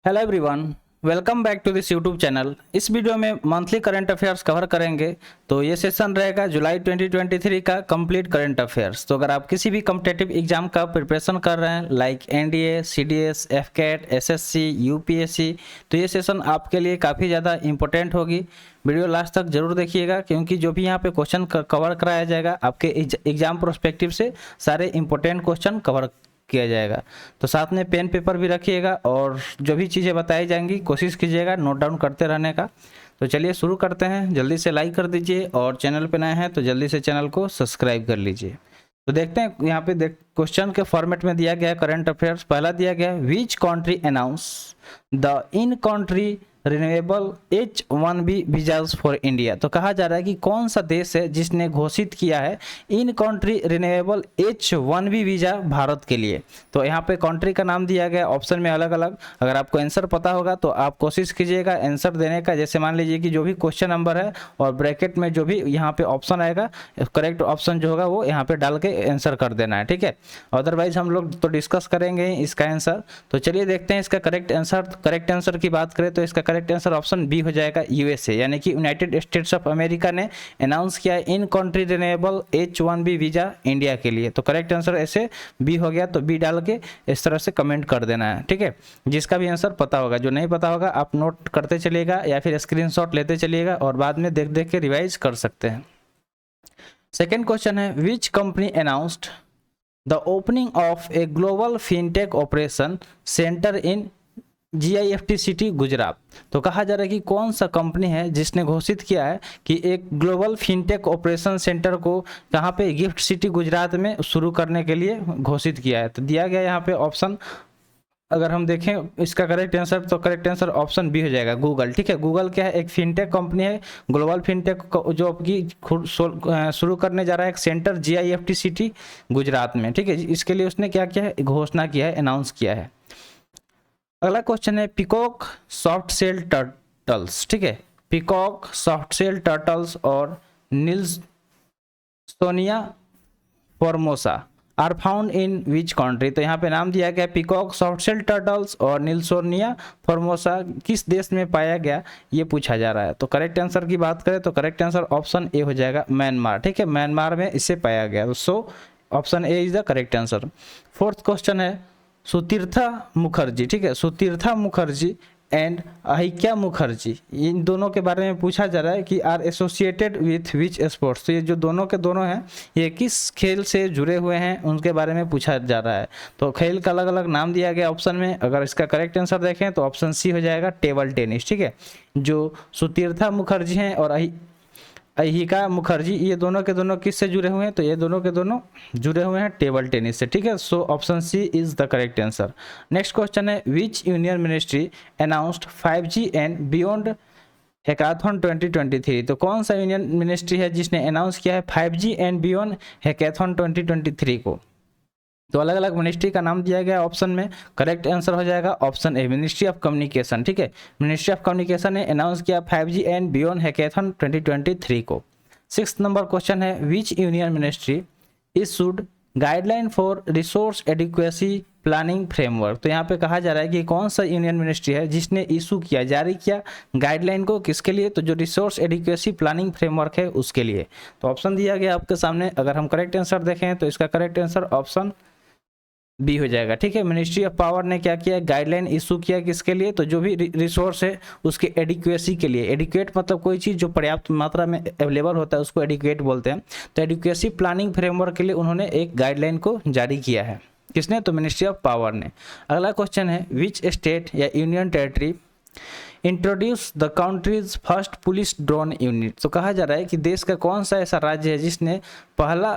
Hello everyone, welcome back to this YouTube channel. इस video में monthly current affairs cover करेंगे। तो ये सेशन रहेगा जुलाई 2023 का कंप्लीट करंट अफेयर्स। तो अगर आप किसी भी कॉम्पिटिटिव एग्जाम का प्रिपरेशन कर रहे हैं like NDA, CDS, AFCAT, SSC, UPSC, तो ये सेशन आपके लिए काफ़ी ज़्यादा इंपॉर्टेंट होगी। वीडियो लास्ट तक जरूर देखिएगा क्योंकि जो भी यहाँ पे क्वेश्चन कवर कराया जाएगा आपके एग्जाम प्रोस्पेक्टिव से सारे इंपॉर्टेंट क्वेश्चन कवर किया जाएगा। तो साथ में पेन पेपर भी रखिएगा और जो भी चीज़ें बताई जाएंगी कोशिश कीजिएगा नोट डाउन करते रहने का। तो चलिए शुरू करते हैं। जल्दी से लाइक कर दीजिए और चैनल पे नए हैं तो जल्दी से चैनल को सब्सक्राइब कर लीजिए। तो देखते हैं यहाँ पे क्वेश्चन के फॉर्मेट में दिया गया है करंट अफेयर्स। पहला दिया गया है which country announce the in country renewable H1B visas for India. तो कहा जा रहा है कि कौन सा देश है जिसने घोषित किया है in country renewable H1B visa Bharat के लिए। तो यहाँ पे कंट्री का नाम दिया गया ऑप्शन में अलग अलग। अगर आपको आंसर पता होगा तो आप कोशिश कीजिएगा आंसर देने का। जैसे मान लीजिए कि जो भी क्वेश्चन नंबर है और ब्रैकेट में जो भी यहाँ पे ऑप्शन आएगा करेक्ट ऑप्शन जो होगा वो यहाँ पे डाल के आंसर कर देना है, ठीक है। अदरवाइज हम लोग तो डिस्कस करेंगे इसका आंसर। तो चलिए देखते हैं इसका करेक्ट आंसर की बात करें तो इसका करेक्ट आंसर ऑप्शन बी हो जाएगा, यूएसए, यानी कि यूनाइटेड स्टेट्स ऑफ अमेरिका ने अनाउंस किया है in country renewable H1B visa India के लिए। तो करेक्ट आंसर ऐसे बी हो गया। तो बी डाल के इस तरह से कमेंट कर देना है, ठीक है। जिसका भी आंसर पता होगा, जो नहीं पता होगा आप नोट करते चलिएगा या फिर स्क्रीनशॉट लेते चलिएगा और बाद में देख देख के रिवाइज कर सकते हैं। सेकेंड क्वेश्चन है which company announced the opening of a global fintech operation centre in GIFT city Gujarat. तो कहा जा रहा है कि कौन सा कंपनी है जिसने घोषित किया है कि एक ग्लोबल फिनटेक ऑपरेशन सेंटर को कहाँ पे गिफ्ट सिटी गुजरात में शुरू करने के लिए घोषित किया है। तो दिया गया यहाँ पे ऑप्शन, अगर हम देखें इसका करेक्ट आंसर तो करेक्ट आंसर ऑप्शन बी हो जाएगा, गूगल, ठीक है। गूगल क्या है, एक फिनटेक कंपनी है, ग्लोबल फिनटेक जो आपकी शुरू करने जा रहा है एक सेंटर GIFT सिटी गुजरात में, ठीक है। इसके लिए उसने क्या किया है, घोषणा किया है, अनाउंस किया है। अगला क्वेश्चन है पिकॉक सॉफ्ट सेल टर्टल्स, ठीक है। पिकॉक सॉफ्ट सेल टर्टल्स और Nilssonia formosa are found in which country. तो यहाँ पे नाम दिया गया पिकॉक सॉफ्ट सेल टर्टल्स और निल्सोनिया फॉर्मोसा किस देश में पाया गया ये पूछा जा रहा है। तो करेक्ट आंसर की बात करें तो करेक्ट आंसर ऑप्शन ए हो जाएगा, म्यांमार, ठीक है। म्यांमार में इसे पाया गया। So option A is the correct answer. Fourth question है सुतीर्था मुखर्जी, ठीक है। सुतीर्था मुखर्जी एंड अहिल्या मुखर्जी, इन दोनों के बारे में पूछा जा रहा है कि are associated with which sports. तो ये जो दोनों के दोनों हैं ये किस खेल से जुड़े हुए हैं उनके बारे में पूछा जा रहा है। तो खेल का अलग अलग नाम दिया गया ऑप्शन में। अगर इसका करेक्ट आंसर देखें तो ऑप्शन सी हो जाएगा, टेबल टेनिस, ठीक है। जो सुतीर्था मुखर्जी हैं और अहिका मुखर्जी, ये दोनों के दोनों किस से जुड़े हुए हैं, तो ये दोनों के दोनों जुड़े हुए हैं टेबल टेनिस से, ठीक है। So option C is the correct answer. Next question है which union ministry announced 5G and beyond hackathon 2023। तो कौन सा यूनियन मिनिस्ट्री है जिसने अनाउंस किया है 5G एंड बियॉन्ड हैकाथन 2023 को। तो अलग अलग मिनिस्ट्री का नाम दिया गया ऑप्शन में। करेक्ट आंसर हो जाएगा option A, ministry of communication, ठीक है। मिनिस्ट्री ऑफ कम्युनिकेशन ने अनाउंस किया 5G एंड बियॉन्ड हैकाथन 2023 को। 6th नंबर क्वेश्चन है which union ministry issued guideline for resource adequacy planning framework. तो यहाँ पे कहा जा रहा है कि कौन सा यूनियन मिनिस्ट्री है जिसने इशू किया, जारी किया गाइडलाइन को, किसके लिए, तो जो रिसोर्स एडिक्वेसी प्लानिंग फ्रेमवर्क है उसके लिए। तो ऑप्शन दिया गया आपके सामने। अगर हम करेक्ट आंसर देखें तो इसका करेक्ट आंसर ऑप्शन बी हो जाएगा, ठीक है। मिनिस्ट्री ऑफ पावर ने क्या किया, गाइडलाइन इशू किया किसके लिए, तो जो भी रिसोर्स है उसके एडिक्वेसी के लिए। एडिक्वेट मतलब कोई चीज़ जो पर्याप्त मात्रा में अवेलेबल होता है उसको एडिक्वेट बोलते हैं। तो एडिक्वेसी प्लानिंग फ्रेमवर्क के लिए उन्होंने एक गाइडलाइन को जारी किया है। किसने, तो मिनिस्ट्री ऑफ पावर ने। अगला क्वेश्चन है विच स्टेट या union territory introduce the countries first police drone unit. तो कहा जा रहा है कि देश का कौन सा ऐसा राज्य है जिसने पहला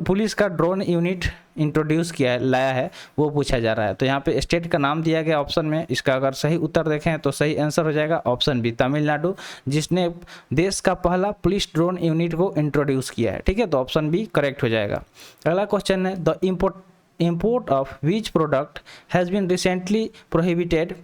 पुलिस का ड्रोन यूनिट इंट्रोड्यूस किया है, लाया है, वो पूछा जा रहा है। तो यहाँ पे स्टेट का नाम दिया गया ऑप्शन में। इसका अगर सही उत्तर देखें तो सही आंसर हो जाएगा ऑप्शन बी, तमिलनाडु, जिसने देश का पहला पुलिस ड्रोन यूनिट को इंट्रोड्यूस किया है, ठीक है। तो ऑप्शन बी करेक्ट हो जाएगा। अगला क्वेश्चन है the import of which product has been recently prohibited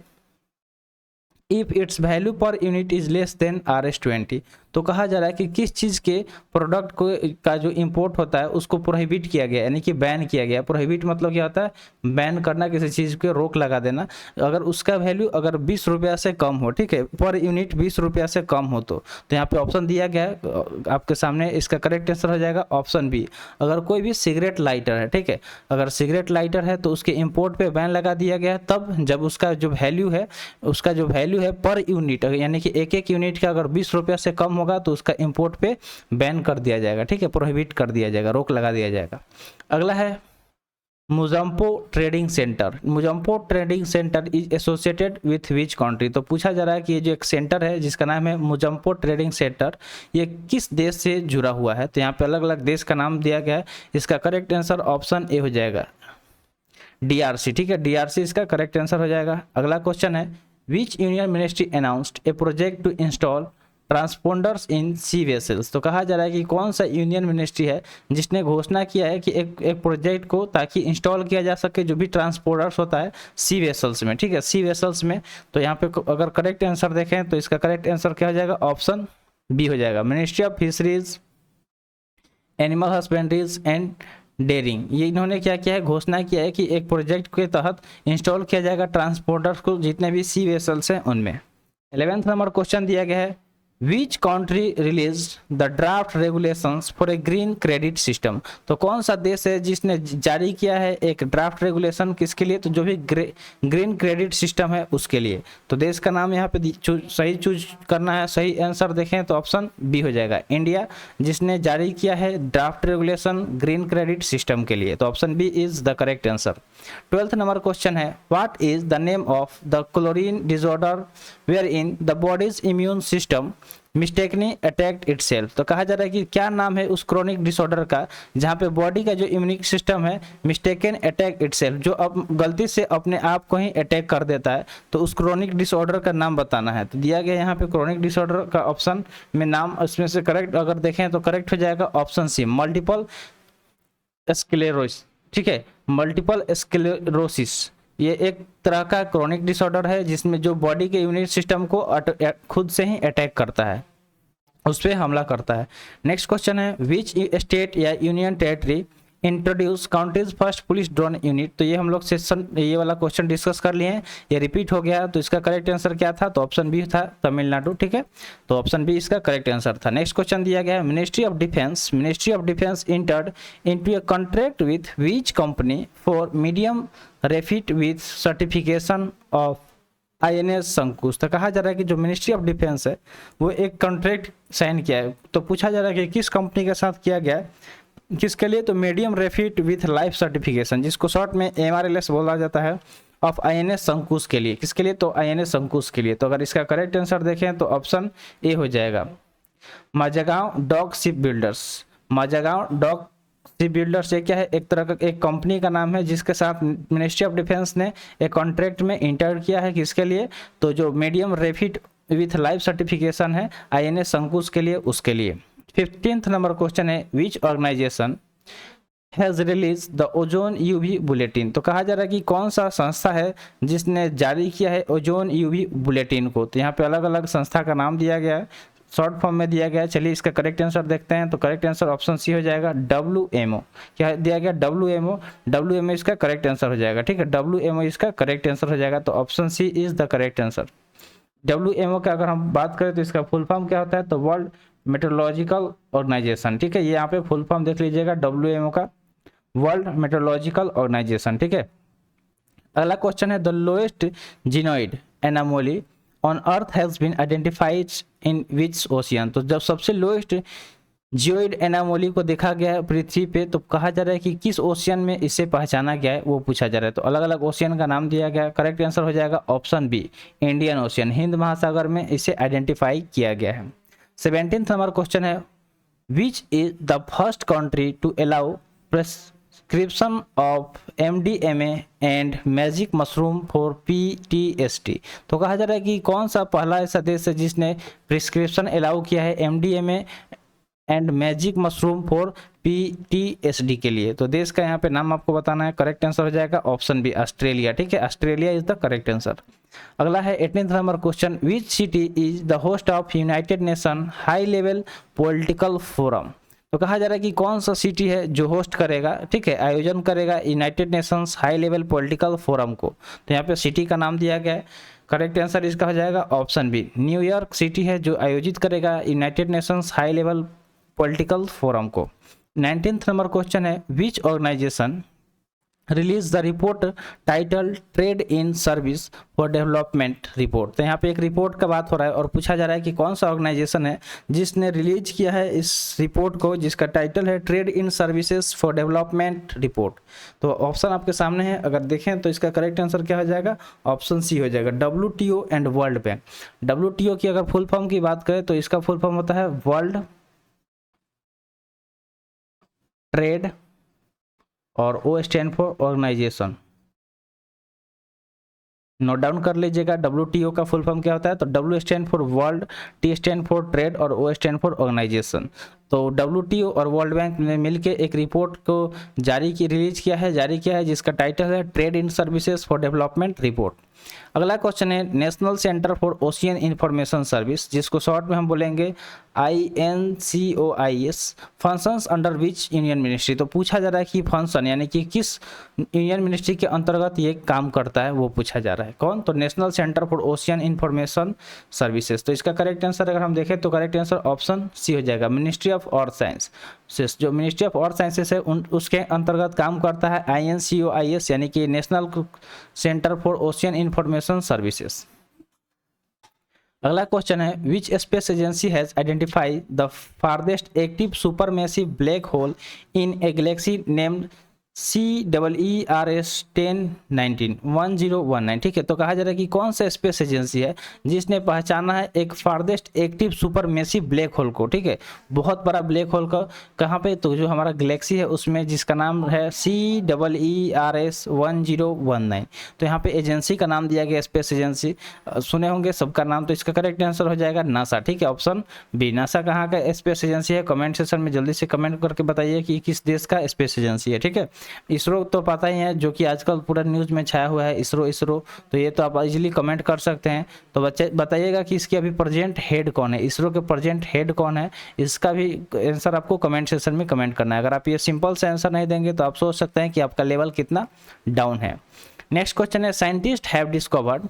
if it's value per unit is less than RS20। तो कहा जा रहा है कि किस चीज़ के प्रोडक्ट को का जो इंपोर्ट होता है उसको प्रोहिबिट किया गया, यानी कि बैन किया गया। प्रोहिबिट मतलब क्या होता है? बैन करना, किसी चीज़ पे रोक लगा देना। अगर उसका वैल्यू अगर 20 रुपया से कम हो, ठीक है, पर यूनिट 20 रुपया से कम हो, तो यहाँ पे ऑप्शन दिया गया है आपके सामने। इसका करेक्ट आंसर हो जाएगा ऑप्शन बी। अगर कोई भी सिगरेट लाइटर है, ठीक है, अगर सिगरेट लाइटर है तो उसके इंपोर्ट पे बैन लगा दिया गया तब जब उसका जो वैल्यू है पर यूनिट, यानी कि एक यूनिट का अगर 20 रुपया से कम होगा तो उसका इंपोर्ट पे बैन कर दिया जाएगा, ठीक है, प्रोहिबिट कर दिया जाएगा, रोक लगा दिया जाएगा। अगला है मुजम्पो ट्रेडिंग सेंटर। मुजम्पो trading centre is associated with which country. तो पूछा जा रहा है कि ये जो एक सेंटर है जिसका नाम है मुजम्पो ट्रेडिंग सेंटर, ये किस देश से जुड़ा हुआ है? तो यहाँ पे अलग अलग देश का नाम दिया गया है। इसका करेक्ट आंसर ऑप्शन ए हो जाएगा, DRC, ठीक है, DRC इसका करेक्ट आंसर हो जाएगा। अगला क्वेश्चन है which union ministry announced a project to install transponders in sea vessels. तो कहा जा रहा है कि कौन सा यूनियन मिनिस्ट्री है जिसने घोषणा किया है कि एक प्रोजेक्ट को ताकि इंस्टॉल किया जा सके जो भी ट्रांसपोंडर्स होता है सी वेसल्स में, ठीक है, सी वेसल्स में। तो यहाँ पे अगर करेक्ट आंसर देखें तो इसका करेक्ट आंसर क्या हो जाएगा? ऑप्शन बी हो जाएगा, ministry of fisheries, animal husbandries and dairying. ये इन्होंने क्या किया है? घोषणा किया है कि एक प्रोजेक्ट के तहत इंस्टॉल किया जाएगा ट्रांसपोर्टर्स को जितने भी सी वेसल्स हैं उनमें। 11th नंबर क्वेश्चन दिया गया है which country release the draft regulations for a green credit system. तो कौन सा देश है जिसने जारी किया है एक ड्राफ्ट रेगुलेशन, किसके लिए? तो जो भी ग्रीन क्रेडिट सिस्टम है उसके लिए। तो देश का नाम यहाँ पे सही चूज करना है। सही आंसर देखें तो ऑप्शन बी हो जाएगा, इंडिया, जिसने जारी किया है draft regulation green credit system के लिए। तो option B is the correct answer. 12th number question है what is the name of the chlorine disorder where in the body's immune system mistakenly attacked itself. तो कहा जा रहा है कि क्या नाम है उस क्रोनिक डिसऑर्डर का जहाँ पे बॉडी का जो इम्यूनिक सिस्टम है मिस्टेकन अटैक इटसेल्फ, जो अब गलती से अपने आप को ही अटैक कर देता है, तो उस क्रोनिक डिसऑर्डर का नाम बताना है। तो दिया गया यहाँ पे क्रोनिक डिसऑर्डर का ऑप्शन में नाम, उसमें से करेक्ट अगर देखें तो करेक्ट हो जाएगा ऑप्शन सी, मल्टीपल स्क्लेरोसिस, ठीक है, मल्टीपल स्क्लेरोसिस। ये एक तरह का क्रोनिक डिसऑर्डर है जिसमें जो बॉडी के इम्यून सिस्टम को खुद से ही अटैक करता है, उस पर हमला करता है। नेक्स्ट क्वेश्चन है विच स्टेट या union territory introduce countries first police drone unit. तो ये हम लोग सेशन ये वाला क्वेश्चन डिस्कस कर लिए हैं, ये रिपीट हो गया। तो इसका करेक्ट आंसर क्या था? तो ऑप्शन बी था, तमिलनाडु, ठीक है, तो ऑप्शन बी इसका करेक्ट आंसर था। नेक्स्ट क्वेश्चन दिया गया है ministry of defence entered into a contract with which company for medium refit with certification of INS Shankush. तो कहा जा रहा है कि जो मिनिस्ट्री ऑफ डिफेंस है वो एक कॉन्ट्रैक्ट साइन किया है। तो पूछा जा रहा है कि किस कंपनी के साथ किया गया है, किसके लिए? तो medium refit with life certification, जिसको शॉर्ट में MRLS बोला जाता है, ऑफ INS शंकुश के लिए। किसके लिए? तो INS शंकुश के लिए। तो अगर इसका करेक्ट आंसर देखें तो ऑप्शन ए हो जाएगा, Mazagon dock ship builders. Mazagon dock ship builders ये क्या है? एक तरह का एक कंपनी का नाम है जिसके साथ मिनिस्ट्री ऑफ डिफेंस ने एक कॉन्ट्रैक्ट में इंटर किया है। किसके लिए? तो जो medium refit with life certification है INS शंकुश के लिए, उसके लिए। 15th नंबर क्वेश्चन है which organisation has release the ozone UV bulletin. तो कहा जा रहा है कि कौन सा संस्था है जिसने जारी किया है ओजोन UV बुलेटिन को। तो यहाँ पे अलग अलग संस्था का नाम दिया गया है, शॉर्ट फॉर्म में दिया गया है। चलिए इसका करेक्ट आंसर देखते हैं। तो करेक्ट आंसर ऑप्शन सी हो जाएगा, WMO। क्या दिया गया? WMO इसका करेक्ट आंसर हो जाएगा, ठीक है, WMO इसका करेक्ट आंसर हो जाएगा। तो option C is the correct answer. WMO का अगर हम बात करें तो इसका फुल फॉर्म क्या होता है? तो वर्ल्ड मेट्रोलॉजिकल ऑर्गेनाइजेशन, ठीक है, ये यहाँ पे फुल फॉर्म देख लीजिएगा WMO का, वर्ल्ड मेट्रोलॉजिकल ऑर्गेनाइजेशन, ठीक है। अगला क्वेश्चन है the lowest geoid anomaly on earth has been identified in which ocean. तो जब सबसे लोएस्ट जियोइड एनामोली को देखा गया है पृथ्वी पे, तो कहा जा रहा है कि किस ओशियन में इसे पहचाना गया है, वो पूछा जा रहा है। तो अलग अलग ओशियन का नाम दिया गया है। करेक्ट आंसर हो जाएगा option B, Indian Ocean, Hind Mahasagar में इसे आइडेंटिफाई किया गया है। 17th नंबर क्वेश्चन है which is the first country to allow prescription of MDMA and magic mushroom for PTSD। तो कहा जा रहा है कि कौन सा पहला ऐसा देश है जिसने प्रिस्क्रिप्शन अलाउ किया है MDMA and magic mushroom for PTSD के लिए। तो देश का यहाँ पे नाम आपको बताना है। करेक्ट आंसर हो जाएगा ऑप्शन बी ऑस्ट्रेलिया। ठीक है, Australia is the correct answer. अगला है 18th नंबर question, which city is the host of United Nation high level political forum. तो कहा जा रहा है कि कौन सा सिटी है जो होस्ट करेगा, ठीक है, आयोजन करेगा united nations high level political forum को। तो यहाँ पे सिटी का नाम दिया गया है। करेक्ट आंसर इसका हो जाएगा ऑप्शन बी न्यूयॉर्क सिटी है जो आयोजित करेगा united nations high level political forum को। 19th नंबर क्वेश्चन है, which organisation release the report title trade in service for development report. तो यहाँ पे एक रिपोर्ट का बात हो रहा है और पूछा जा रहा है कि कौन सा ऑर्गेनाइजेशन है जिसने रिलीज किया है इस रिपोर्ट को, जिसका टाइटल है trade in services for development report. तो ऑप्शन आपके सामने है, अगर देखें तो इसका करेक्ट आंसर क्या हो जाएगा, ऑप्शन सी हो जाएगा WTO and world bank. WTO की अगर फुल फॉर्म की बात करें तो इसका फुल फॉर्म होता है वर्ल्ड ट्रेड और O stand for organization. Note down कर लीजिएगा WTO का फुल फॉर्म क्या होता है। तो W stand for world, T stand for trade और O स्टैंड फॉर ऑर्गेनाइजेशन। तो WTO और वर्ल्ड बैंक ने मिलकर एक रिपोर्ट को रिलीज किया है जिसका टाइटल है trade in services for development report. अगला क्वेश्चन है, national centre for ocean information service, जिसको शॉर्ट में हम बोलेंगे INCOIS, functions under which union ministry. तो पूछा जा रहा है कि फंक्शन यानी कि किस यूनियन मिनिस्ट्री के अंतर्गत ये काम करता है, वो पूछा जा रहा है। कौन? तो national centre for ocean information services. तो इसका करेक्ट आंसर अगर हम देखें तो करेक्ट आंसर ऑप्शन सी हो जाएगा, मिनिस्ट्री ऑफ अर्थ साइंस। जो मिनिस्ट्री ऑफ अर्थ साइंसेस है उसके अंतर्गत काम करता है INCOIS यानी कि national centre for ocean information services. अगला क्वेश्चन है, which space agency has identified the farthest active supermassive black hole in A Galaxy named CEERS 1019। ठीक है, तो कहा जा रहा है कि कौन सा स्पेस एजेंसी है जिसने पहचाना है एक farthest active supermassive black hole को। ठीक है, बहुत बड़ा ब्लैक होल का कहाँ पे, तो जो हमारा गैलेक्सी है उसमें, जिसका नाम है CEERS 1019। तो यहाँ पे एजेंसी का नाम दिया गया स्पेस एजेंसी, सुने होंगे सबका नाम। तो इसका करेक्ट आंसर हो जाएगा नासा। ठीक है, ऑप्शन बी नासा कहाँ का स्पेस एजेंसी है। कमेंट सेक्शन में जल्दी से कमेंट करके बताइए कि किस देश का स्पेस एजेंसी है। ठीक है, इसरो तो पता ही है, जो कि आजकल पूरा न्यूज़ में छाया हुआ है, इसरो। तो ये तो आप इजीली कमेंट कर सकते हैं। तो बच्चे बताइएगा कि इसके अभी प्रेजेंट हेड कौन है, इसरो के प्रेजेंट हेड कौन है, इसका भी आंसर आपको कमेंट सेक्शन में कमेंट करना है। अगर आप ये सिंपल से आंसर नहीं देंगे तो आप सोच सकते हैं कि आपका लेवल कितना डाउन है। नेक्स्ट क्वेश्चन है, scientist have discovered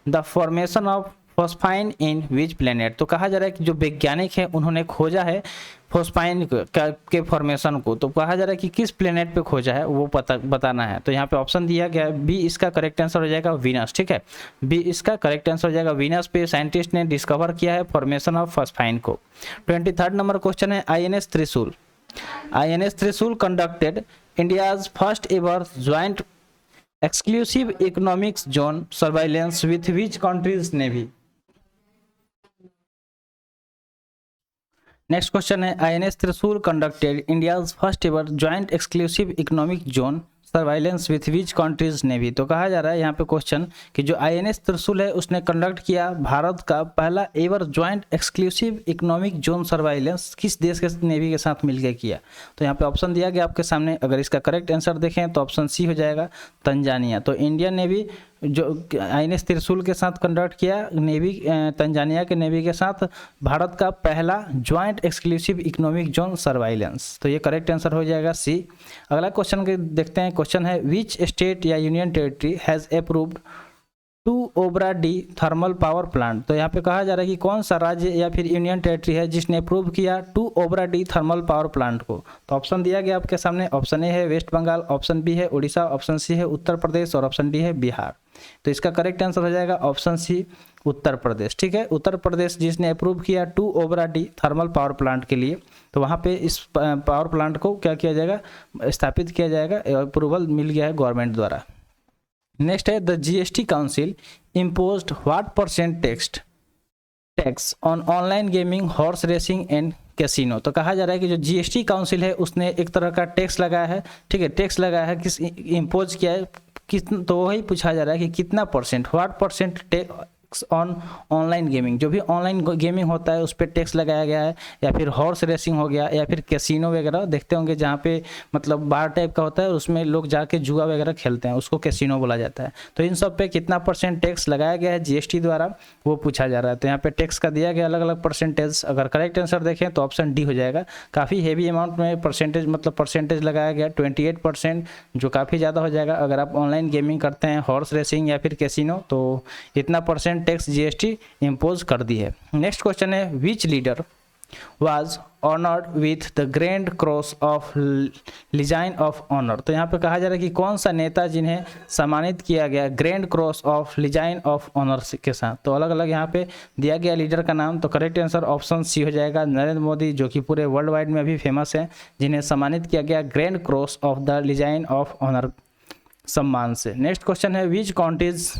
the formation of phosphine in which planet. तो कहा जा रहा है कि जो वैज्ञानिक है उन्होंने खोजा है फॉस्फाइन के फॉर्मेशन को। तो कहा जा रहा है कि किस प्लेनेट पे खोजा है वो बताना है। तो यहाँ पे ऑप्शन दिया गया है बी, इसका करेक्ट आंसर हो जाएगा वीनस। ठीक है, बी इसका करेक्ट आंसर हो जाएगा वीनस पे साइंटिस्ट ने डिस्कवर किया है फॉर्मेशन ऑफ फॉस्फाइन को। 23rd नंबर क्वेश्चन है, INS त्रिशूल conducted India's first ever joint exclusive economics zone surveillance with which countries navy. Next question है, INS त्रिशूल conducted India's first ever joint exclusive economic zone surveillance with which countries navy. तो कहा जा रहा है यहाँ पे क्वेश्चन कि जो INS त्रिशूल है उसने कंडक्ट किया भारत का पहला ever joint exclusive economic zone surveillance किस देश के नेवी के साथ मिलकर किया। तो यहाँ पे ऑप्शन दिया गया आपके सामने। अगर इसका करेक्ट आंसर देखें तो ऑप्शन सी हो जाएगा तंजानिया। तो इंडियन नेवी जो INS त्रिशूल के साथ कंडक्ट किया नेवी, तंजानिया के नेवी के साथ भारत का पहला joint exclusive economic zone surveillance. तो ये करेक्ट आंसर हो जाएगा सी। अगला क्वेश्चन के देखते हैं। क्वेश्चन है, विच स्टेट या union territory has approved 2 Obra D thermal power plant. तो यहाँ पे कहा जा रहा है कि कौन सा राज्य या फिर यूनियन टेरिटरी है जिसने अप्रूव किया 2 Obra D thermal power plant को। तो ऑप्शन दिया गया आपके सामने। ऑप्शन ए है वेस्ट बंगाल, ऑप्शन बी है उड़ीसा, ऑप्शन सी है उत्तर प्रदेश और ऑप्शन डी है बिहार। तो इसका करेक्ट आंसर हो जाएगा ऑप्शन सी उत्तर प्रदेश। ठीक है, उत्तर प्रदेश जिसने अप्रूव किया 2 Obra D thermal power plant के लिए। तो वहाँ पे इस पावर प्लांट को क्या किया जाएगा, स्थापित किया जाएगा, अप्रूवल मिल गया है गवर्नमेंट द्वारा। नेक्स्ट है, the GST council imposed what percent tax on online gaming, horse racing and casino. तो कहा जा रहा है कि जो GST काउंसिल है उसने एक तरह का टैक्स लगाया है। ठीक है, टैक्स लगाया है, किस इम्पोज किया है, तो वही पूछा जा रहा है कि कितना percent, what percent tax on online gaming, जो भी ऑनलाइन गेमिंग होता है उस पर टैक्स लगाया गया है, या फिर हॉर्स रेसिंग हो गया, या फिर कैसीनो वगैरह देखते होंगे जहाँ पे मतलब बार टाइप का होता है, उसमें लोग जाके जुआ वगैरह खेलते हैं, उसको कैसीनो बोला जाता है। तो इन सब पे कितना % टैक्स लगाया गया है जीएसटी द्वारा, वो पूछा जा रहा है। तो यहाँ पे टैक्स का दिया गया अलग अलग %। अगर करेक्ट आंसर देखें तो ऑप्शन डी हो जाएगा। काफ़ी हेवी अमाउंट में परसेंटेज लगाया गया 28%, जो काफ़ी ज़्यादा हो जाएगा अगर आप ऑनलाइन गेमिंग करते हैं, हॉर्स रेसिंग या फिर कैसीनो, तो इतना % टैक्स जीएसटी इम्पोज कर दी है। नेक्स्ट क्वेश्चन है, विच leader was honored with the Grand Cross of Legion of Honor। तो यहाँ पे कहा जा रहा है कि कौन सा नेता जिन्हें सम्मानित किया गया grand cross of legion of honour के साथ। तो अलग अलग यहाँ पे दिया गया लीडर का नाम। तो करेक्ट आंसर ऑप्शन सी हो जाएगा, नरेंद्र मोदी, जो कि पूरे वर्ल्ड वाइड में अभी फेमस है, जिन्हें सम्मानित किया गया grand cross of the legion of honour सम्मान से। नेक्स्ट क्वेश्चन है, which countries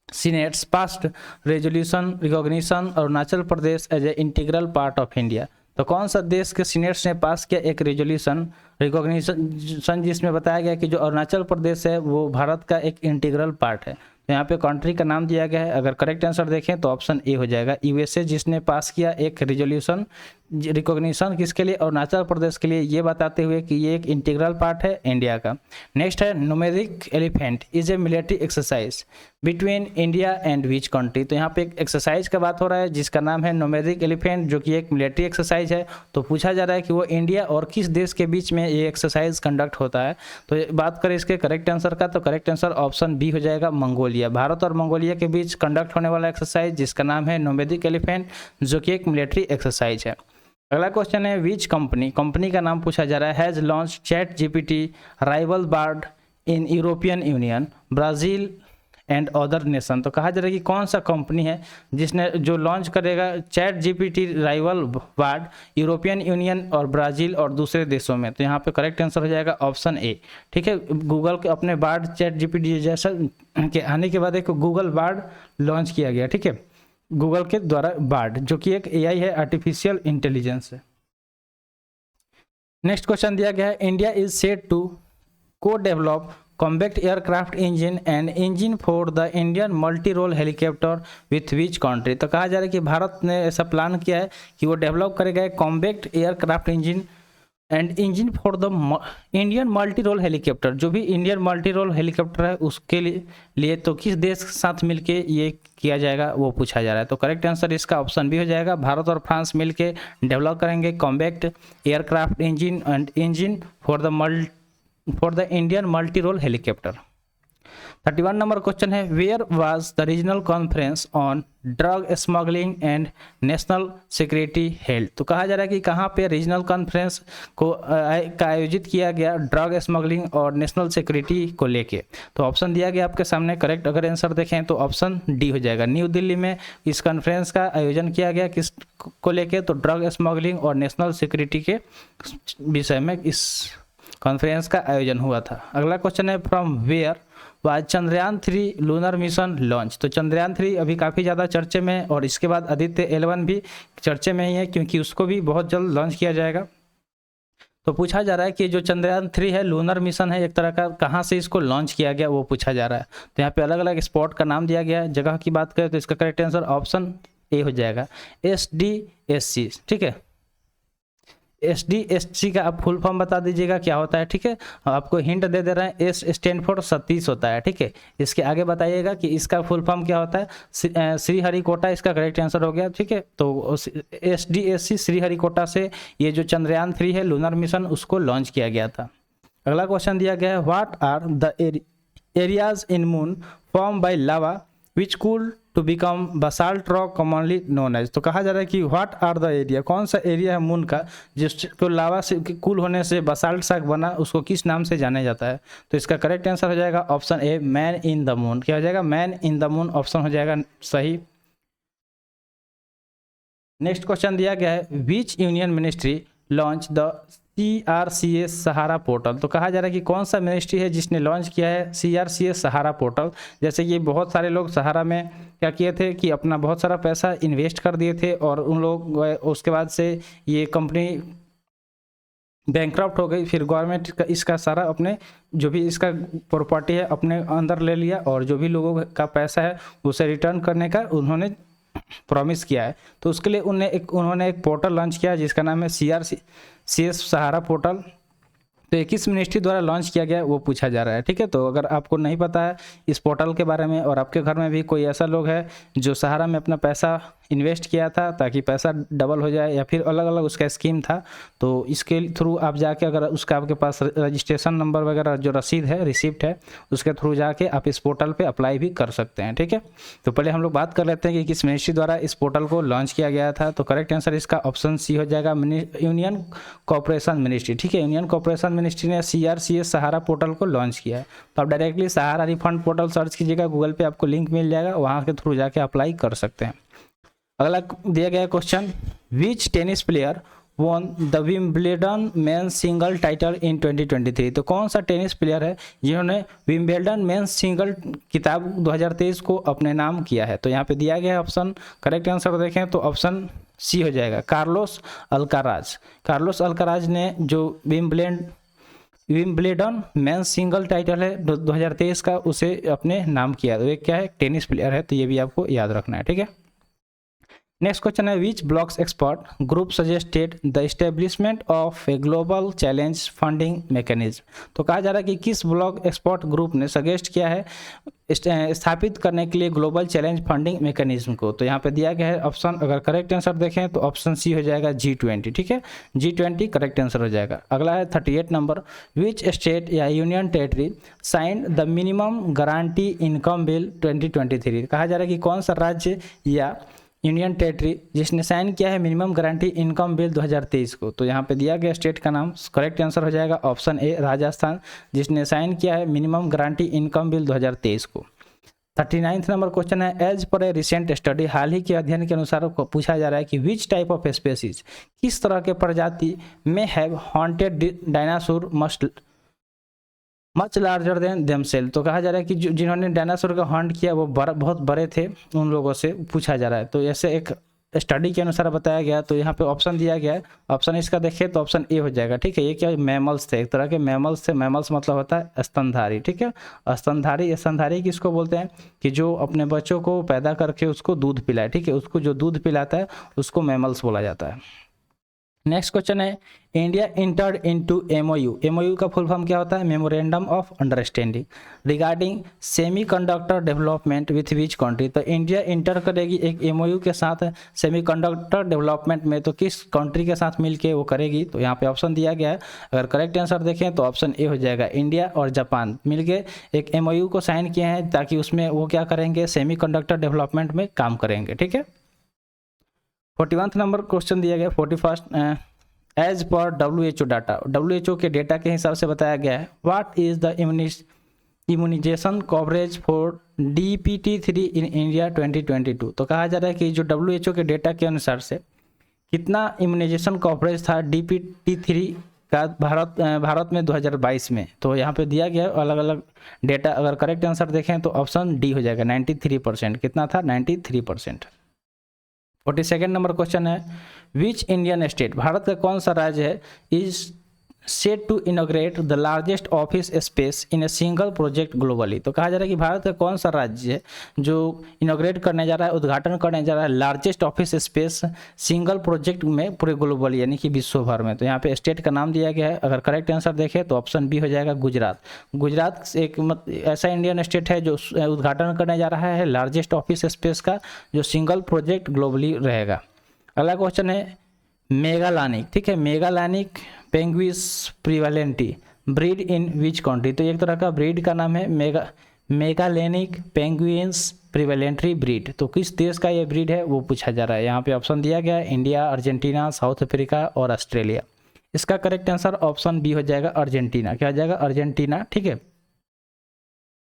senates passed resolution recognition Arunachal Pradesh as a integral part of India. तो कौन सा देश के सीनेट्स ने पास किया एक रेजोल्यूशन रिकॉग्निशन जिसमें बताया गया कि जो अरुणाचल प्रदेश है वो भारत का एक इंटीग्रल पार्ट है। तो यहाँ पे कंट्री का नाम दिया गया है। अगर करेक्ट आंसर देखें तो ऑप्शन ए हो जाएगा, यूएसए, जिसने पास किया एक रेजोल्यूशन रिकॉग्निशन किसके लिए, अरुणाचल प्रदेश के लिए, ये बताते हुए कि ये एक इंटीग्रल पार्ट है इंडिया का। नेक्स्ट है, numeric elephant is a military exercise between India and which country. तो यहाँ पे एक एक्सरसाइज का बात हो रहा है जिसका नाम है न्यूमेरिक एलिफेंट, जो कि एक मिलिट्री एक्सरसाइज है। तो पूछा जा रहा है कि वो इंडिया और किस देश के बीच में ये एक्सरसाइज कंडक्ट होता है। तो बात करें इसके करेक्ट आंसर का, तो करेक्ट आंसर ऑप्शन बी हो जाएगा, मंगोलिया। भारत और मंगोलिया के बीच कंडक्ट होने वाला एक्सरसाइज जिसका नाम है न्यूमेरिक एलिफेंट, जो कि एक मिलिट्री एक्सरसाइज है। अगला क्वेश्चन है, विच कंपनी का नाम पूछा जा रहा है, has launch ChatGPT rival Bard in European Union Brazil and other nation. तो कहा जा रहा है कि कौन सा कंपनी है जिसने जो लॉन्च करेगा ChatGPT rival Bard European Union और ब्राज़ील और दूसरे देशों में। तो यहाँ पे करेक्ट आंसर हो जाएगा ऑप्शन ए। ठीक है, गूगल के अपने बार्ड चैट जीपीटी जैसा के आने के बाद एक गूगल बार्ड लॉन्च किया गया। ठीक है, गूगल के द्वारा बार्ड, जो कि एक एआई है, आर्टिफिशियल इंटेलिजेंस है। नेक्स्ट क्वेश्चन दिया गया है, India is set to co-develop combat aircraft engine and engine for the Indian multi role helicopter with which country. तो कहा जा रहा है कि भारत ने ऐसा प्लान किया है कि वो डेवलप करेगा combat aircraft engine and engine for the Indian multi role helicopter. जो भी इंडियन मल्टी रोल हेलीकॉप्टर है उसके लिए तो किस देश के साथ मिलके ये किया जाएगा वो पूछा जा रहा है। तो करेक्ट आंसर इसका ऑप्शन भी हो जाएगा, भारत और फ्रांस मिलके डेवलप करेंगे combat aircraft engine and engine for the Indian multi role helicopter. 31 number question है, where was the regional conference on drug smuggling and national security held. तो कहा जा रहा है कि कहाँ पे रीजनल कॉन्फ्रेंस का आयोजित किया गया ड्रग स्मगलिंग और नेशनल सिक्योरिटी को लेके। तो ऑप्शन दिया गया आपके सामने, करेक्ट अगर आंसर देखें तो ऑप्शन डी हो जाएगा, न्यू दिल्ली में इस कॉन्फ्रेंस का आयोजन किया गया किस को लेके, तो ड्रग स्मगलिंग और नेशनल सिक्योरिटी के विषय में इस कॉन्फ्रेंस का आयोजन हुआ था। अगला क्वेश्चन है, from where was Chandrayaan 3 lunar mission launch. तो चंद्रयान 3 अभी काफ़ी ज़्यादा चर्चे में है और इसके बाद आदित्य L1 भी चर्चे में ही है क्योंकि उसको भी बहुत जल्द लॉन्च किया जाएगा। तो पूछा जा रहा है कि जो चंद्रयान 3 है लूनर मिशन है एक तरह का, कहाँ से इसको लॉन्च किया गया वो पूछा जा रहा है। तो यहाँ पे अलग अलग स्पॉट का नाम दिया गया है। जगह की बात करें तो इसका करेक्ट आंसर ऑप्शन ए हो जाएगा, SDSC। ठीक है, SDSC का आप फुल फॉर्म बता दीजिएगा क्या होता है। ठीक है, आपको हिंट दे रहे हैं, S स्टैंड फॉर सतीश होता है। ठीक है, इसके आगे बताइएगा कि इसका फुल फॉर्म क्या होता है। श्रीहरिकोटा इसका करेक्ट आंसर हो गया। ठीक है, तो SDSC श्रीहरिकोटा से ये जो चंद्रयान 3 है लूनर मिशन उसको लॉन्च किया गया था। अगला क्वेश्चन दिया गया है, what are the areas in moon form by lava which cool to become basalt rock commonly known as. तो कहा जा रहा है कि व्हाट आर द एरिया, कौन सा एरिया है मून का जिसको लावा से कूल होने से बसाल्ट सा बना, उसको किस नाम से जाना जाता है। तो इसका करेक्ट आंसर हो जाएगा option A, man in the moon. क्या हो जाएगा, man in the moon option हो जाएगा सही। नेक्स्ट क्वेश्चन दिया गया है, which union ministry launch the CRCS Sahara portal. तो कहा जा रहा है कि कौन सा मिनिस्ट्री है जिसने लॉन्च किया है CRCS सहारा पोर्टल। जैसे कि बहुत सारे लोग सहारा में क्या किए थे कि अपना बहुत सारा पैसा इन्वेस्ट कर दिए थे और उन लोग उसके बाद से ये कंपनी बैंकक्रप्ट हो गई, फिर गवर्नमेंट का इसका सारा अपने जो भी इसका प्रॉपर्टी है अपने अंदर ले लिया, और जो भी लोगों का पैसा है उसे रिटर्न करने का उन्होंने प्रॉमिस किया है। तो उसके लिए उन्होंने एक पोर्टल लॉन्च किया जिसका नाम है CRCS सहारा पोर्टल। तो ये किस मिनिस्ट्री द्वारा लॉन्च किया गया वो पूछा जा रहा है, ठीक है। तो अगर आपको नहीं पता है इस पोर्टल के बारे में, और आपके घर में भी कोई ऐसा लोग है जो सहारा में अपना पैसा इन्वेस्ट किया था ताकि पैसा डबल हो जाए, या फिर अलग अलग उसका स्कीम था, तो इसके थ्रू आप जाके अगर उसका आपके पास रजिस्ट्रेशन नंबर वगैरह जो रसीद है, रिसिप्ट है, उसके थ्रू जाके आप इस पोर्टल पे अप्लाई भी कर सकते हैं, ठीक है। तो पहले हम लोग बात कर लेते हैं कि किस मिनिस्ट्री द्वारा इस पोर्टल को लॉन्च किया गया था। तो करेक्ट आंसर इसका ऑप्शन सी हो जाएगा, यूनियन कॉर्पोरेशन मिनिस्ट्री, ठीक है। यूनियन कॉर्पोरेशन मिनिस्ट्री ने CRCS सहारा पोर्टल को लॉन्च किया है। तो आप डायरेक्टली सहारा रिफंड पोर्टल सर्च कीजिएगा, गूगल पे आपको लिंक मिल जाएगा, वहाँ के थ्रू जाके अप्लाई कर सकते हैं। अगला दिया गया question, which tennis player won the Wimbledon men's single title in 2023। तो कौन सा टेनिस प्लेयर है जिन्होंने विंबलडन मेंस सिंगल खिताब 2023 को अपने नाम किया है। तो यहाँ पे दिया गया है ऑप्शन, करेक्ट आंसर देखें तो ऑप्शन सी हो जाएगा, कार्लोस अल्काराज। कार्लोस अल्काराज ने जो विंबलडन मेंस सिंगल टाइटल है 2023 का उसे अपने नाम किया। तो ये क्या है, टेनिस प्लेयर है, तो ये भी आपको याद रखना है, ठीक है। नेक्स्ट क्वेश्चन है, which bloc's expert group suggested the establishment of a global challenge funding mechanism. तो कहा जा रहा है कि किस ब्लॉक एक्सपर्ट ग्रुप ने सजेस्ट किया है स्थापित करने के लिए ग्लोबल चैलेंज फंडिंग मैकेनिज्म को। तो यहाँ पे दिया गया है ऑप्शन, अगर करेक्ट आंसर देखें तो ऑप्शन सी हो जाएगा G20, ठीक है। G20 करेक्ट आंसर हो जाएगा। अगला है 38 नंबर, विच स्टेट या union territory signed the minimum guarantee income bill 2023। कहा जा रहा है कि कौन सा राज्य या यूनियन टेरिटरी जिसने साइन किया है मिनिमम गारंटी इनकम बिल 2023 को। तो यहाँ पे दिया गया स्टेट का नाम, करेक्ट आंसर हो जाएगा ऑप्शन ए राजस्थान, जिसने साइन किया है मिनिमम गारंटी इनकम बिल 2023 को। 39 नंबर क्वेश्चन है, एज पर ए रिसेंट स्टडी, हाल ही के अध्ययन के अनुसार पूछा जा रहा है कि विच टाइप ऑफ स्पेसीज, किस तरह के प्रजाति में have haunted dinosaur much larger than themselves. तो कहा जा रहा है कि जिन्होंने डायनासोर का हॉन्ट किया वो बहुत बड़े थे, उन लोगों से पूछा जा रहा है। तो ऐसे एक स्टडी के अनुसार बताया गया। तो यहाँ पे ऑप्शन दिया गया है, ऑप्शन इसका देखिए तो ऑप्शन ए हो जाएगा, ठीक है। ये क्या, मैमल्स थे, एक तरह के मैमल्स थे। मैमल्स मतलब होता है स्तनधारी, ठीक है। स्तनधारी किसको बोलते हैं कि जो अपने बच्चों को पैदा करके उसको दूध पिलाए, ठीक है। उसको जो दूध पिलाता है उसको मैमल्स बोला जाता है। नेक्स्ट क्वेश्चन है, इंडिया इंटर्ड इनटू MOU का फुल फॉर्म क्या होता है, memorandum of understanding regarding semiconductor development with which country. तो इंडिया इंटर करेगी एक MOU के साथ सेमीकंडक्टर डेवलपमेंट में, तो किस कंट्री के साथ मिलके वो करेगी। तो यहाँ पे ऑप्शन दिया गया है, अगर करेक्ट आंसर देखें तो ऑप्शन ए हो जाएगा, इंडिया और जापान मिलके एक MOU को साइन किए हैं ताकि उसमें वो क्या करेंगे, सेमीकंडक्टर डेवलपमेंट में काम करेंगे, ठीक है। 41 नंबर क्वेश्चन दिया गया, 41 एज पर WHO डाटा, WHO के डेटा के हिसाब से बताया गया है, what is the immunization coverage for DPT3 in India 2022। तो कहा जा रहा है कि जो WHO के डेटा के अनुसार से कितना इम्यूनाइजेशन कवरेज था DPT3 का भारत में 2022 में। तो यहाँ पे दिया गया अलग अलग डेटा, अगर करेक्ट आंसर देखें तो ऑप्शन डी हो जाएगा, 93%। कितना था, 93%। 42 नंबर क्वेश्चन है, विच इंडियन स्टेट, भारत का कौन सा राज्य है, is set to inaugurate the largest office space in a single project globally. तो कहा जा रहा है कि भारत का कौन सा राज्य है जो इनॉग्रेट करने जा रहा है, उद्घाटन करने जा रहा है largest office space single project में पूरे ग्लोबली, यानी कि विश्व भर में। तो यहाँ पे स्टेट का नाम दिया गया है, अगर करेक्ट आंसर देखें तो ऑप्शन बी हो जाएगा, गुजरात। गुजरात एक ऐसा इंडियन स्टेट है जो उद्घाटन करने जा रहा है लार्जेस्ट ऑफिस स्पेस का, जो सिंगल प्रोजेक्ट ग्लोबली रहेगा। अगला क्वेश्चन है, मेगालानिक, ठीक है। मेगालानिक पेंगुइस प्रिवेलेंटी ब्रीड इन विच कंट्री। तो एक तरह का ब्रीड का नाम है मेगालेनिक पेंगुइन्स प्रिवेलेंट्री ब्रीड। तो किस देश का ये ब्रीड है वो पूछा जा रहा है। यहाँ पे ऑप्शन दिया गया है, इंडिया, अर्जेंटीना, साउथ अफ्रीका और ऑस्ट्रेलिया। इसका करेक्ट आंसर ऑप्शन बी हो जाएगा, अर्जेंटीना। क्या हो जाएगा, अर्जेंटीना, ठीक है।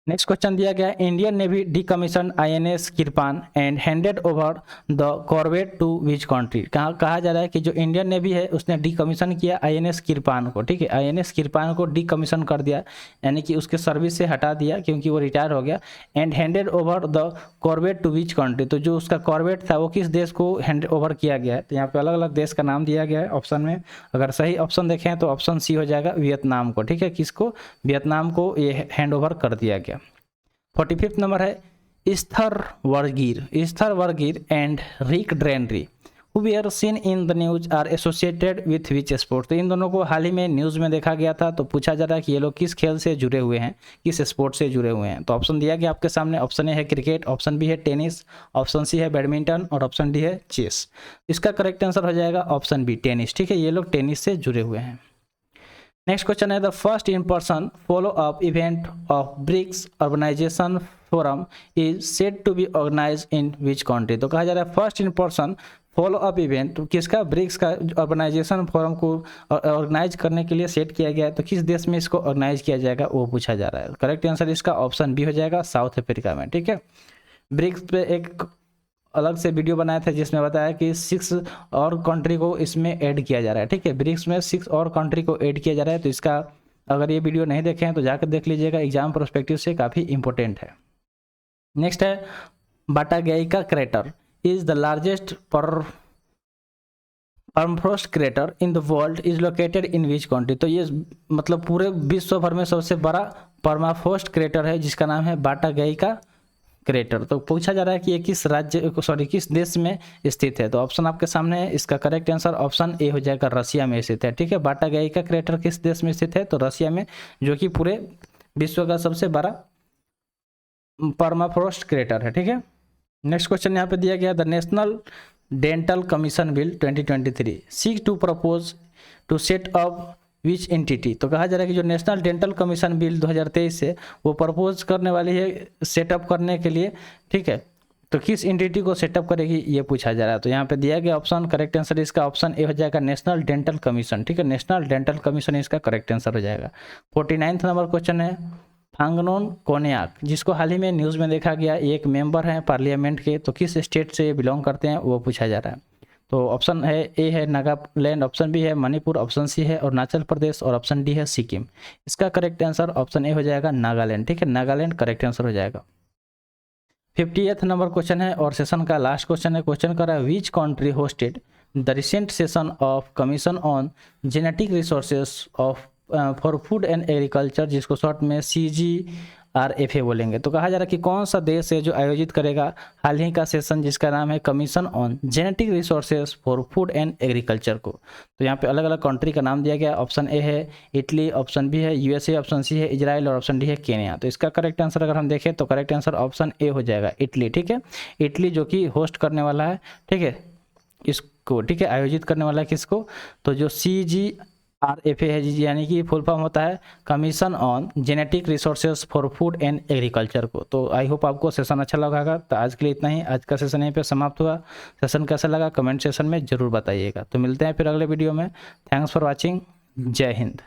नेक्स्ट क्वेश्चन दिया गया, Indian Navy decommission INS Kirpan and handed over the corvette to which country. कहा जा रहा है कि जो इंडियन नेवी है उसने डीकमीशन किया आईएनएस किरपान को, ठीक है, आईएनएस किरपान को डीकमीशन कर दिया, यानी कि उसके सर्विस से हटा दिया क्योंकि वो रिटायर हो गया। And handed over the corvette to which country, तो जो उसका कॉर्वेट था वो किस देश को हैंड ओवर किया गया है। तो यहाँ पे अलग अलग देश का नाम दिया गया है ऑप्शन में। अगर सही ऑप्शन देखें तो ऑप्शन सी हो जाएगा वियतनाम को, ठीक है, किसको, वियतनाम को ये हैंड ओवर कर दिया गया। 45 नंबर है स्थर वर्गीर एंड रिक ड्रेनरी who we seen in the news are associated with which sport. तो इन दोनों को हाल ही में न्यूज़ में देखा गया था। तो पूछा जा रहा है कि ये लोग किस खेल से जुड़े हुए हैं, किस स्पोर्ट से जुड़े हुए हैं। तो ऑप्शन दिया गया आपके सामने, ऑप्शन ए है क्रिकेट, ऑप्शन बी है टेनिस, ऑप्शन सी है बैडमिंटन और ऑप्शन डी है चेस। इसका करेक्ट आंसर हो जाएगा ऑप्शन बी टेनिस, ठीक है, ये लोग टेनिस से जुड़े हुए हैं। नेक्स्ट क्वेश्चन है the first in person follow up event of BRICS organization forum is said to be organize in which country. तो कहा जा रहा है first in person follow up event किसका, ब्रिक्स का ऑर्गेनाइजेशन फोरम को ऑर्गेनाइज करने के लिए सेट किया गया है। तो किस देश में इसको ऑर्गेनाइज किया जाएगा वो पूछा जा रहा है। करेक्ट आंसर इसका ऑप्शन बी हो जाएगा साउथ अफ्रीका में, ठीक है। ब्रिक्स पे एक अलग से वीडियो बनाया था जिसमें बताया कि 6 और कंट्री को इसमें ऐड किया जा रहा है, ठीक है, ब्रिक्स में 6 और कंट्री को ऐड किया जा रहा है। तो इसका अगर ये वीडियो नहीं देखे हैं तो जाकर देख लीजिएगा, एग्जाम पर्सपेक्टिव से काफ़ी इंपॉर्टेंट है। नेक्स्ट है Batagaika crater is the largest permafrost crater in the world is located in which country. तो ये मतलब पूरे विश्व भर में सबसे बड़ा परमाफ्रोस्ट क्रेटर है जिसका नाम है बाटागेइका क्रेटर। तो पूछा जा रहा है कि ये किस किस देश में स्थित है। तो ऑप्शन आपके सामने है, इसका करेक्ट आंसर ऑप्शन ए हो जाएगा रसिया में स्थित है, ठीक है। बाटागेइका क्रेटर किस देश में स्थित है, तो रसिया में, जो कि पूरे विश्व का सबसे बड़ा परमाफ्रोस्ट क्रेटर है, ठीक है। नेक्स्ट क्वेश्चन यहाँ पे दिया गया, the national dental commission bill 2023 seek to propose to set up which entity. तो कहा जा रहा है कि जो नेशनल डेंटल कमीशन बिल 2023 से वो प्रपोज करने वाली है सेटअप करने के लिए, ठीक है। तो किस एंटिटी को सेटअप करेगी ये पूछा जा रहा है। तो यहाँ पे दिया गया ऑप्शन, करेक्ट आंसर इसका ऑप्शन ए हो जाएगा नेशनल डेंटल कमीशन, ठीक है, नेशनल डेंटल कमीशन इसका करेक्ट आंसर हो जाएगा। 49 नंबर क्वेश्चन है फांगनोन कोन्याक, जिसको हाल ही में न्यूज़ में देखा गया, एक मेंबर हैं पार्लियामेंट के, तो किस स्टेट से बिलोंग करते हैं वो पूछा जा रहा है। तो ऑप्शन है ए है नागालैंड, ऑप्शन बी है मणिपुर, ऑप्शन सी है अरुणाचल प्रदेश और ऑप्शन डी है सिक्किम। इसका करेक्ट आंसर ऑप्शन ए हो जाएगा नागालैंड, ठीक है, नागालैंड करेक्ट आंसर हो जाएगा। 50th नंबर क्वेश्चन है और सेशन का लास्ट क्वेश्चन है। क्वेश्चन कर रहा है which country hosted the recent session of commission on genetic resources of for food and agriculture, जिसको शॉर्ट में CGRFA बोलेंगे। तो कहा जा रहा है कि कौन सा देश है जो आयोजित करेगा हाल ही का सेशन जिसका नाम है commission on genetic resources for food and agriculture को। तो यहाँ पे अलग अलग कंट्री का नाम दिया गया, ऑप्शन ए है इटली, ऑप्शन बी है USA, ऑप्शन सी है इजराइल और ऑप्शन डी है केन्या। तो इसका करेक्ट आंसर अगर हम देखें तो करेक्ट आंसर ऑप्शन ए हो जाएगा इटली, ठीक है, इटली जो कि होस्ट करने वाला है, ठीक है, इसको, ठीक है, आयोजित करने वाला है किसको, तो जो CGRFA है, यानी कि फुल फॉर्म होता है commission on genetic resources for food and agriculture को। तो आई होप आपको सेशन अच्छा लगा होगा। तो आज के लिए इतना ही, आज का सेशन यहीं पे समाप्त हुआ। सेशन कैसा लगा कमेंट सेशन में ज़रूर बताइएगा। तो मिलते हैं फिर अगले वीडियो में। थैंक्स फॉर वॉचिंग, जय हिंद।